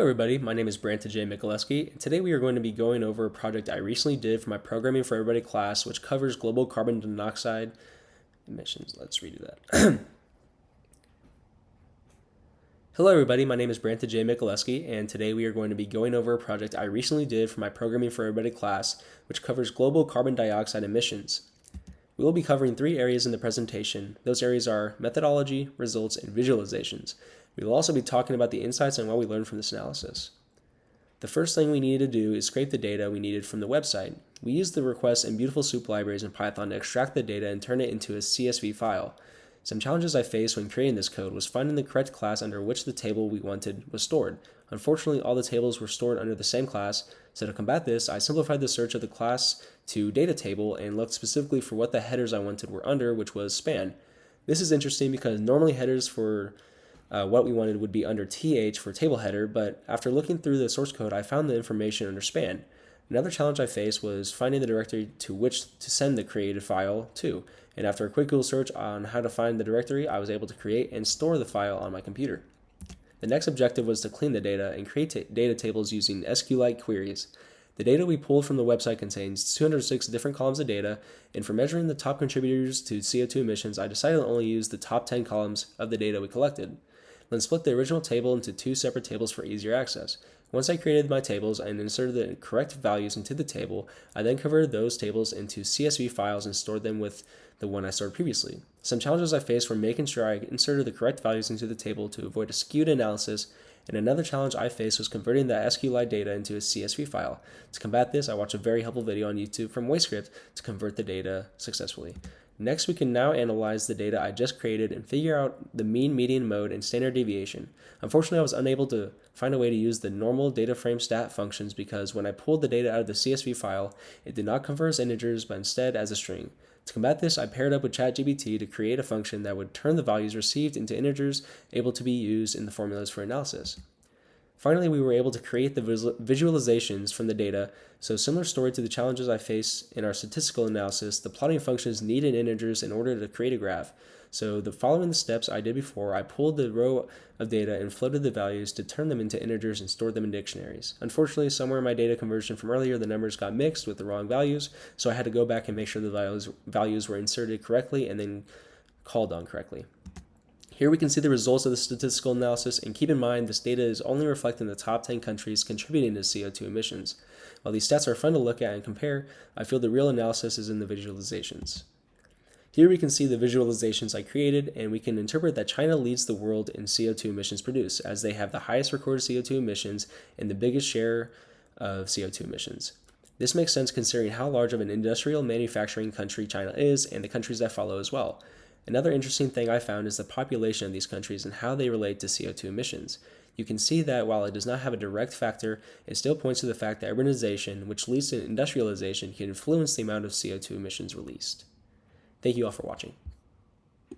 Hello everybody, my name is Branta J. Mikuleski, and today we are going to be going over a project I recently did for my Programming for Everybody class, which covers global carbon dioxide emissions. Let's redo that. Hello everybody, my name is Branta J. Mikuleski, and today we are going to be going over a project I recently did for my Programming for Everybody class, which covers global carbon dioxide emissions. We will be covering 3 areas in the presentation. Those areas are methodology, results, and visualizations. We will also be talking about the insights and what we learned from this analysis. The first thing we needed to do is scrape the data we needed from the website. We used the request and beautiful soup libraries in Python to extract the data and turn it into a CSV file. Some challenges I faced when creating this code was finding the correct class under which the table we wanted was stored. Unfortunately, all the tables were stored under the same class, so to combat this, I simplified the search of the class to data table and looked specifically for what the headers I wanted were under, which was span. This is interesting because normally headers for what we wanted would be under th for table header, but after looking through the source code, I found the information under span. Another challenge I faced was finding the directory to which to send the created file to, and after a quick Google search on how to find the directory, I was able to create and store the file on my computer. The next objective was to clean the data and create data tables using SQLite queries. The data we pulled from the website contains 206 different columns of data, and for measuring the top contributors to CO2 emissions, I decided to only use the top 10 columns of the data we collected. Then split the original table into 2 separate tables for easier access. Once I created my tables and inserted the correct values into the table, I then converted those tables into CSV files and stored them with the one I stored previously. Some challenges I faced were making sure I inserted the correct values into the table to avoid a skewed analysis, and another challenge I faced was converting the SQLite data into a CSV file. To combat this, I watched a very helpful video on YouTube from WasteScript to convert the data successfully. Next, we can now analyze the data I just created and figure out the mean, median, mode, and standard deviation. Unfortunately, I was unable to find a way to use the normal data frame stat functions because when I pulled the data out of the CSV file, it did not convert as integers but instead as a string. To combat this, I paired up with ChatGPT to create a function that would turn the values received into integers able to be used in the formulas for analysis. Finally, we were able to create the visualizations from the data, so similar story to the challenges I faced in our statistical analysis, the plotting functions needed integers in order to create a graph. So following the steps I did before, I pulled the row of data and floated the values to turn them into integers and stored them in dictionaries. Unfortunately, somewhere in my data conversion from earlier, the numbers got mixed with the wrong values, so I had to go back and make sure the values were inserted correctly and then called on correctly. Here we can see the results of the statistical analysis, and keep in mind this data is only reflecting the top 10 countries contributing to CO2 emissions. While these stats are fun to look at and compare, I feel the real analysis is in the visualizations. Here we can see the visualizations I created, and we can interpret that China leads the world in CO2 emissions produced, as they have the highest recorded CO2 emissions and the biggest share of CO2 emissions. This makes sense considering how large of an industrial manufacturing country China is and the countries that follow as well. Another interesting thing I found is the population of these countries and how they relate to CO2 emissions. You can see that while it does not have a direct factor, it still points to the fact that urbanization, which leads to industrialization, can influence the amount of CO2 emissions released. Thank you all for watching.